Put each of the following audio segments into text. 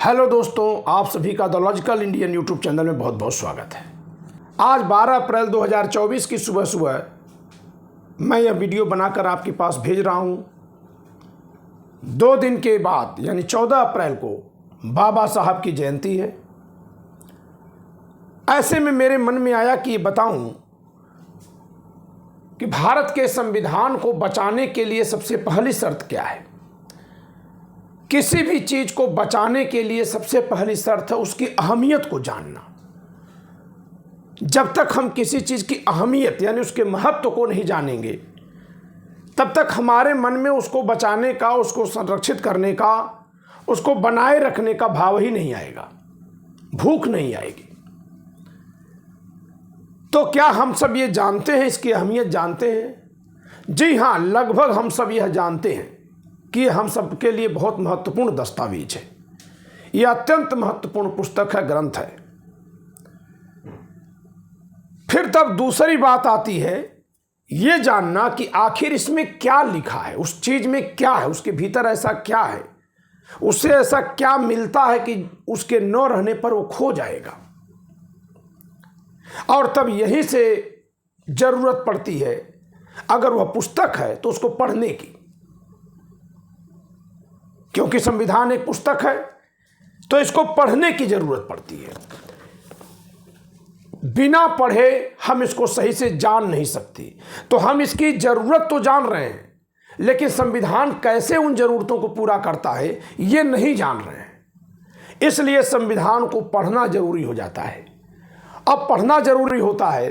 Hello दोस्तों, आप सभी का the logical Indian YouTube channel में बहुत बहुत स्वागत है। आज 12 अप्रैल 2024 की सुबह सुबह मैं यह वीडियो बनाकर आपके पास भेज रहा हूँ। 2 दिन के बाद यानी 14 अप्रैल को बाबा साहब की जयंती है। ऐसे में मेरे मन में आया कि बताऊं कि भारत के संविधान को बचाने के लिए सबसे पहली शर्त क्या है। किसी भी चीज को बचाने के लिए सबसे पहली शर्त है उसकी अहमियत को जानना। जब तक हम किसी चीज की अहमियत यानी उसके महत्व को नहीं जानेंगे तब तक हमारे मन में उसको बचाने का, उसको संरक्षित करने का, उसको बनाए रखने का भाव ही नहीं आएगा, भूख नहीं आएगी। तो क्या हम सब ये जानते हैं, इसकी अहमियत जानते हैं? जी हाँ, लगभग हम सब यह जानते हैं कि हम सब के लिए बहुत महत्वपूर्ण दस्तावेज है। यह अत्यंत महत्वपूर्ण पुस्तक है, ग्रंथ है। फिर तब दूसरी बात आती है यह जानना कि आखिर इसमें क्या लिखा है, उस चीज में क्या है, उसके भीतर ऐसा क्या है, उससे ऐसा क्या मिलता है कि उसके न रहने पर वो खो जाएगा। और तब यहीं से जरूरत पड़ती है, अगर वह पुस्तक है तो उसको पढ़ने की, क्योंकि संविधान एक पुस्तक है तो इसको पढ़ने की जरूरत पड़ती है। बिना पढ़े हम इसको सही से जान नहीं सकते। तो हम इसकी जरूरत तो जान रहे हैं, लेकिन संविधान कैसे उन जरूरतों को पूरा करता है ये नहीं जान रहे हैं। इसलिए संविधान को पढ़ना जरूरी हो जाता है। अब पढ़ना जरूरी होता है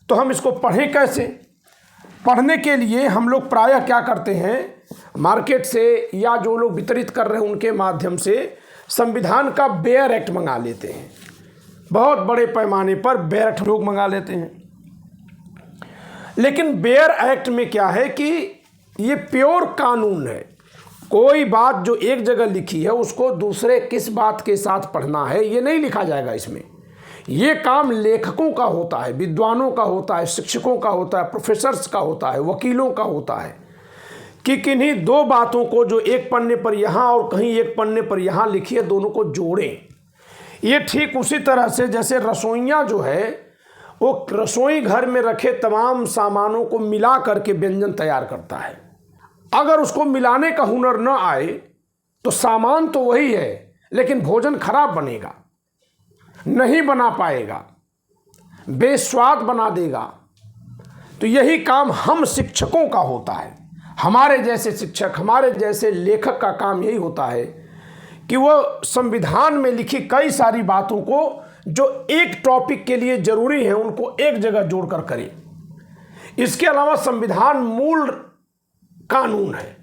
तो हम इसको पढ़ें कैसे? पढ़ने के लिए हम लोग प्रायः क्या करते हैं, मार्केट से या जो लोग वितरित कर रहे हैं उनके माध्यम से संविधान का बेयर एक्ट मंगा लेते हैं। बहुत बड़े पैमाने पर बेयर एक्ट लोग मंगा लेते हैं। लेकिन बेयर एक्ट में क्या है कि ये प्योर कानून है। कोई बात जो एक जगह लिखी है उसको दूसरे किस बात के साथ पढ़ना है ये नहीं लिखा जाएगा इसमें। ये काम लेखकों का होता है, विद्वानों का होता है, शिक्षकों का होता है, प्रोफेसर्स का होता है, वकीलों का होता है कि किन्हीं दो बातों को जो एक पन्ने पर यहाँ और कहीं एक पन्ने पर यहाँ लिखी है दोनों को जोड़ें। ये ठीक उसी तरह से जैसे रसोइया जो है वो रसोई घर में रखे तमाम सामानों को मिला करके व्यंजन तैयार करता है। अगर उसको मिलाने का हुनर न आए तो सामान तो वही है लेकिन भोजन खराब बनेगा, नहीं बना पाएगा, बेस्वाद बना देगा। तो यही काम हम शिक्षकों का होता है। हमारे जैसे शिक्षक, हमारे जैसे लेखक का काम यही होता है कि वो संविधान में लिखी कई सारी बातों को जो एक टॉपिक के लिए जरूरी है उनको एक जगह जोड़कर करे। इसके अलावा संविधान मूल कानून है।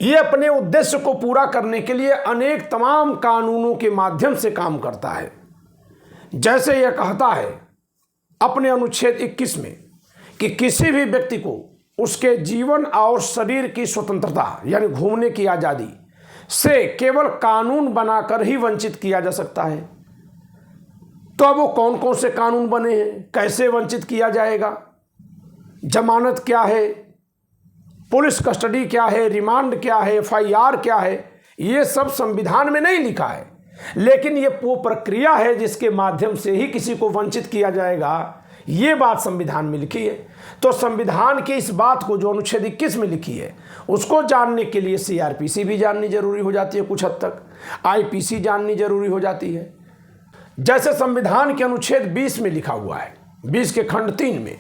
ये अपने उद्देश्य को पूरा करने के लिए अनेक तमाम कानूनों के माध्यम से काम करता है। जैसे यह कहता है अपने अनुच्छेद 21 में कि किसी भी व्यक्ति को उसके जीवन और शरीर की स्वतंत्रता यानी घूमने की आज़ादी से केवल कानून बनाकर ही वंचित किया जा सकता है। तो अब वो कौन कौन से कानून बने हैं, कैसे वंचित किया जाएगा, जमानत क्या है, पुलिस कस्टडी क्या है, रिमांड क्या है, FIR क्या है, ये सब संविधान में नहीं लिखा है। लेकिन ये वो प्रक्रिया है जिसके माध्यम से ही किसी को वंचित किया जाएगा, ये बात संविधान में लिखी है। तो संविधान की इस बात को जो अनुच्छेद 21 में लिखी है उसको जानने के लिए CRPC भी जाननी जरूरी हो जाती है, कुछ हद तक IPC जाननी जरूरी हो जाती है। जैसे संविधान के अनुच्छेद 20 में लिखा हुआ है, 20 के खंड 3 में,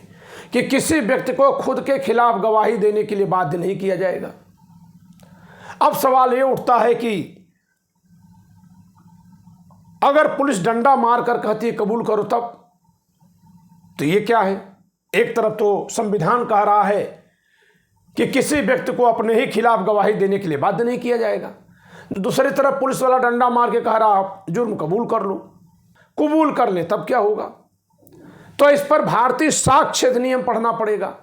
कि किसी व्यक्ति को खुद के खिलाफ गवाही देने के लिए बाध्य नहीं किया जाएगा। अब सवाल ये उठता है कि अगर पुलिस डंडा मारकर कहती है कबूल करो तब, तो ये क्या है? एक तरफ तो संविधान कह रहा है कि किसी व्यक्ति को अपने ही खिलाफ गवाही देने के लिए बाध्य नहीं किया जाएगा, दूसरी तरफ पुलिस वाला डंडा मार के कह रहा आप जुर्म कबूल कर लो। कबूल कर ले तब क्या होगा? तो इस पर भारतीय साक्ष्य अधिनियम पढ़ना पड़ेगा,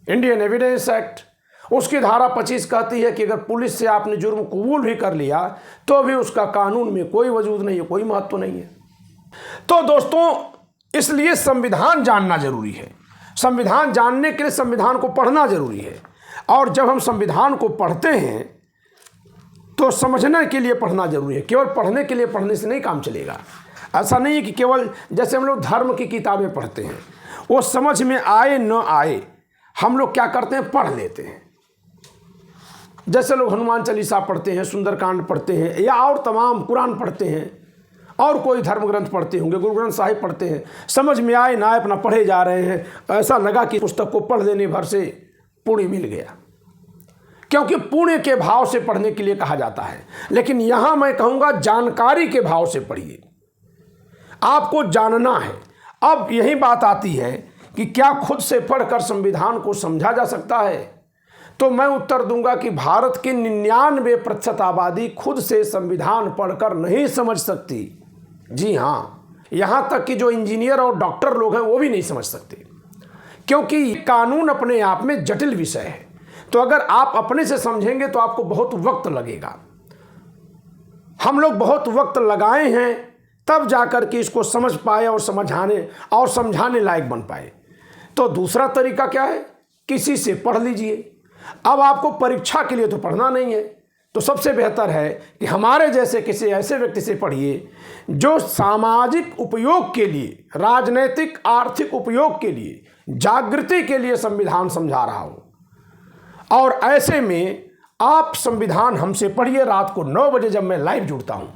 इंडियन एविडेंस एक्ट। उसकी धारा 25 कहती है कि अगर पुलिस से आपने जुर्म कबूल भी कर लिया तो भी उसका कानून में कोई वजूद नहीं है, कोई महत्व नहीं है। तो दोस्तों, इसलिए संविधान जानना जरूरी है। संविधान जानने के लिए संविधान को पढ़ना जरूरी है। और जब हम संविधान को पढ़ते हैं तो समझने के लिए पढ़ना जरूरी है। केवल पढ़ने के लिए पढ़ने से नहीं काम चलेगा। ऐसा नहीं है कि केवल जैसे हम लोग धर्म की किताबें पढ़ते हैं, वो समझ में आए न आए हम लोग क्या करते हैं, पढ़ लेते हैं। जैसे लोग हनुमान चालीसा पढ़ते हैं, सुंदरकांड पढ़ते हैं, या और तमाम कुरान पढ़ते हैं, और कोई धर्म ग्रंथ पढ़ते होंगे, गुरु ग्रंथ साहिब पढ़ते हैं, समझ में आए ना आए अपना पढ़े जा रहे हैं। ऐसा लगा कि पुस्तक को पढ़ लेने भर से पुण्य मिल गया, क्योंकि पुण्य के भाव से पढ़ने के लिए कहा जाता है। लेकिन यहाँ मैं कहूँगा जानकारी के भाव से पढ़िए, आपको जानना है। अब यही बात आती है कि क्या खुद से पढ़कर संविधान को समझा जा सकता है? तो मैं उत्तर दूंगा कि भारत की 99% आबादी खुद से संविधान पढ़कर नहीं समझ सकती। जी हाँ, यहाँ तक कि जो इंजीनियर और डॉक्टर लोग हैं वो भी नहीं समझ सकते, क्योंकि कानून अपने आप में जटिल विषय है। तो अगर आप अपने से समझेंगे तो आपको बहुत वक्त लगेगा। हम लोग बहुत वक्त लगाए हैं तब जाकर के इसको समझ पाए और समझाने लायक बन पाए। तो दूसरा तरीका क्या है, किसी से पढ़ लीजिए। अब आपको परीक्षा के लिए तो पढ़ना नहीं है, तो सबसे बेहतर है कि हमारे जैसे किसी ऐसे व्यक्ति से पढ़िए जो सामाजिक उपयोग के लिए, राजनीतिक आर्थिक उपयोग के लिए, जागृति के लिए संविधान समझा रहा हो। और ऐसे में आप संविधान हमसे पढ़िए। रात को 9 बजे जब मैं लाइव जुड़ता हूँ,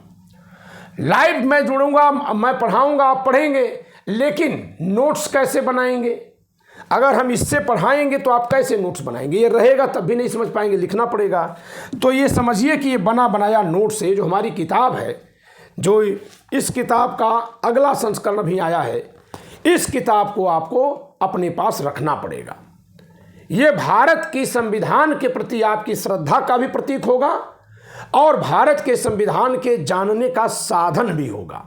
लाइव मैं जुड़ूंगा, मैं पढ़ाऊंगा, आप पढ़ेंगे। लेकिन नोट्स कैसे बनाएंगे? अगर हम इससे पढ़ाएंगे तो आप कैसे नोट्स बनाएंगे? ये रहेगा तब भी नहीं समझ पाएंगे, लिखना पड़ेगा। तो ये समझिए कि ये बना बनाया नोट्स है, जो हमारी किताब है, जो इस किताब का अगला संस्करण भी आया है, इस किताब को आपको अपने पास रखना पड़ेगा। ये भारत की संविधान के प्रति आपकी श्रद्धा का भी प्रतीक होगा और भारत के संविधान के जानने का साधन भी होगा।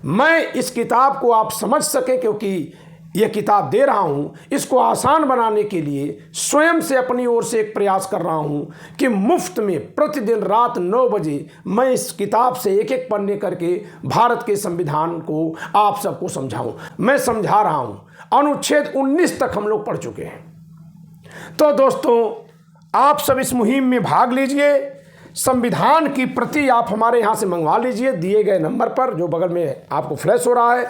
मैं इस किताब को आप समझ सकें, क्योंकि यह किताब दे रहा हूं, इसको आसान बनाने के लिए स्वयं से अपनी ओर से एक प्रयास कर रहा हूं कि मुफ्त में प्रतिदिन रात 9 बजे मैं इस किताब से एक एक पन्ने करके भारत के संविधान को आप सबको समझाऊं। मैं समझा रहा हूं, अनुच्छेद 19 तक हम लोग पढ़ चुके हैं। तो दोस्तों, आप सब इस मुहिम में भाग लीजिए। संविधान की प्रति आप हमारे यहाँ से मंगवा लीजिए, दिए गए नंबर पर जो बगल में आपको फ्लैश हो रहा है,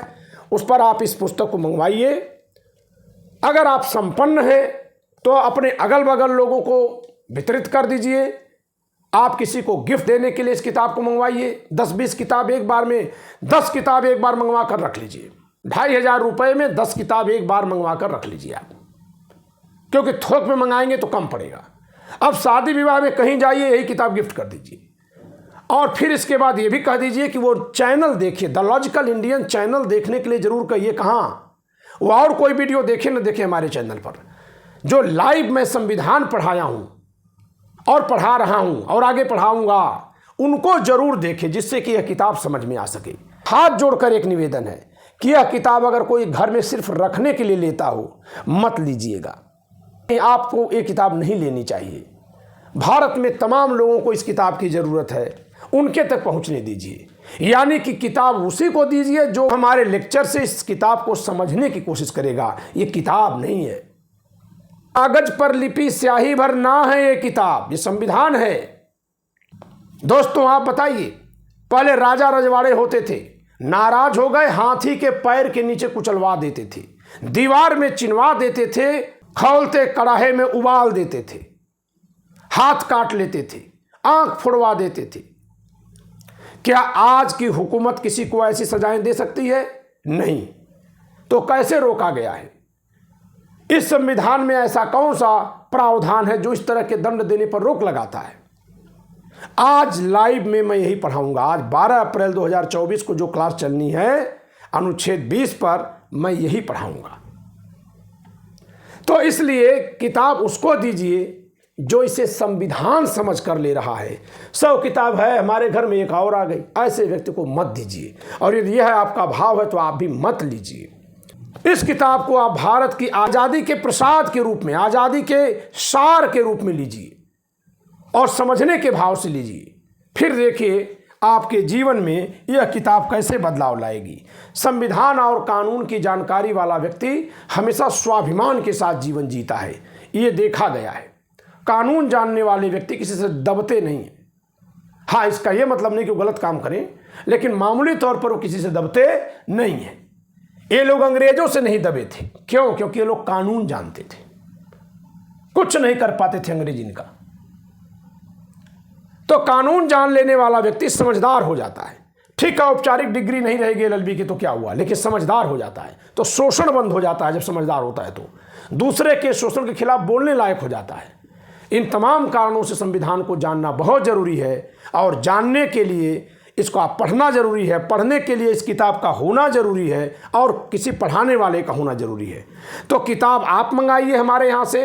उस पर आप इस पुस्तक को मंगवाइए। अगर आप संपन्न हैं तो अपने अगल बगल लोगों को वितरित कर दीजिए। आप किसी को गिफ्ट देने के लिए इस किताब को मंगवाइए। 10-20 किताब एक बार में, 10 किताब एक बार मंगवा कर रख लीजिए। 2500 रुपये में 10 किताब एक बार मंगवा कर रख लीजिए आप, क्योंकि थोक में मंगाएंगे तो कम पड़ेगा। अब शादी विवाह में कहीं जाइए, यही किताब गिफ्ट कर दीजिए। और फिर इसके बाद ये भी कह दीजिए कि वो चैनल देखिए, द लॉजिकल इंडियन चैनल देखने के लिए जरूर कहिए। कहाँ वो और कोई वीडियो देखे न देखे हमारे चैनल पर, जो लाइव मैं संविधान पढ़ाया हूँ और पढ़ा रहा हूँ और आगे पढ़ाऊँगा, उनको जरूर देखें, जिससे कि यह किताब समझ में आ सके। हाथ जोड़कर एक निवेदन है कि यह किताब अगर कोई घर में सिर्फ रखने के लिए लेता हो, मत लीजिएगा। आपको ये किताब नहीं लेनी चाहिए। भारत में तमाम लोगों को इस किताब की ज़रूरत है, उनके तक पहुंचने दीजिए। यानी कि किताब उसी को दीजिए जो हमारे लेक्चर से इस किताब को समझने की कोशिश करेगा। ये किताब नहीं है, कागज पर लिपि स्याही भर ना है ये किताब, ये संविधान है। दोस्तों, आप बताइए, पहले राजा रजवाड़े होते थे, नाराज हो गए, हाथी के पैर के नीचे कुचलवा देते थे, दीवार में चिनवा देते थे, खौलते कड़ाहे में उबाल देते थे, हाथ काट लेते थे, आंख फुड़वा देते थे। क्या आज की हुकूमत किसी को ऐसी सजाएं दे सकती है? नहीं। तो कैसे रोका गया है? इस संविधान में ऐसा कौन सा प्रावधान है जो इस तरह के दंड देने पर रोक लगाता है? आज लाइव में मैं यही पढ़ाऊंगा। आज 12 अप्रैल 2024 को जो क्लास चलनी है, अनुच्छेद 20 पर मैं यही पढ़ाऊंगा। तो इसलिए किताब उसको दीजिए जो इसे संविधान समझ कर ले रहा है। 100 किताब है, हमारे घर में एक और आ गई, ऐसे व्यक्ति को मत दीजिए। और यदि यह आपका भाव है तो आप भी मत लीजिए। इस किताब को आप भारत की आज़ादी के प्रसाद के रूप में, आज़ादी के सार के रूप में लीजिए और समझने के भाव से लीजिए। फिर देखिए आपके जीवन में यह किताब कैसे बदलाव लाएगी। संविधान और कानून की जानकारी वाला व्यक्ति हमेशा स्वाभिमान के साथ जीवन जीता है, ये देखा गया है। कानून जानने वाले व्यक्ति किसी से दबते नहीं हैं। हाँ, इसका ये मतलब नहीं कि वो गलत काम करें, लेकिन मामूली तौर पर वो किसी से दबते नहीं हैं। ये लोग अंग्रेजों से नहीं दबे थे। क्यों? क्योंकि ये लोग कानून जानते थे, कुछ नहीं कर पाते थे अंग्रेज इनका। तो कानून जान लेने वाला व्यक्ति समझदार हो जाता है। ठीक है, औपचारिक डिग्री नहीं रहेगी LLB की तो क्या हुआ, लेकिन समझदार हो जाता है तो शोषण बंद हो जाता है। जब समझदार होता है तो दूसरे के शोषण के खिलाफ बोलने लायक हो जाता है। इन तमाम कारणों से संविधान को जानना बहुत जरूरी है, और जानने के लिए इसको आप पढ़ना जरूरी है, पढ़ने के लिए इस किताब का होना जरूरी है, और किसी पढ़ाने वाले का होना जरूरी है। तो किताब आप मंगाइए हमारे यहाँ से,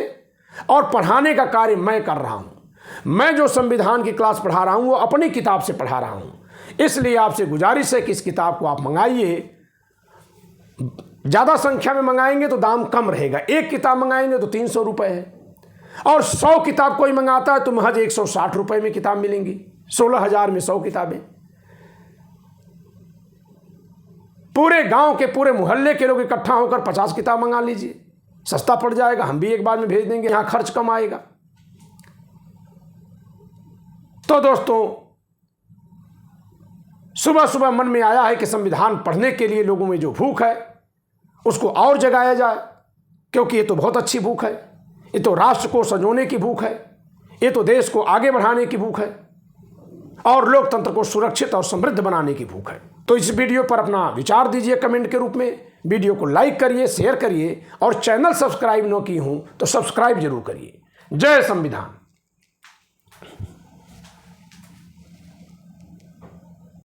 और पढ़ाने का कार्य मैं कर रहा हूँ। मैं जो संविधान की क्लास पढ़ा रहा हूँ वो अपनी किताब से पढ़ा रहा हूँ। इसलिए आपसे गुजारिश है कि इस किताब को आप मंगाइए। ज़्यादा संख्या में मंगाएंगे तो दाम कम रहेगा। एक किताब मंगाएंगे तो 300 रुपये है, और 100 किताब कोई मंगाता है तो महज 160 रुपये में किताब मिलेंगी। 16,000 में 100 किताबें। पूरे गांव के, पूरे मोहल्ले के लोग इकट्ठा होकर 50 किताब मंगा लीजिए, सस्ता पड़ जाएगा। हम भी एक बार में भेज देंगे, यहाँ खर्च कम आएगा। तो दोस्तों, सुबह सुबह मन में आया है कि संविधान पढ़ने के लिए लोगों में जो भूख है उसको और जगाया जाए, क्योंकि ये तो बहुत अच्छी भूख है। ये तो राष्ट्र को संजोने की भूख है, ये तो देश को आगे बढ़ाने की भूख है, और लोकतंत्र को सुरक्षित और समृद्ध बनाने की भूख है। तो इस वीडियो पर अपना विचार दीजिए कमेंट के रूप में। वीडियो को लाइक करिए, शेयर करिए, और चैनल सब्सक्राइब न की हूं तो सब्सक्राइब जरूर करिए। जय संविधान।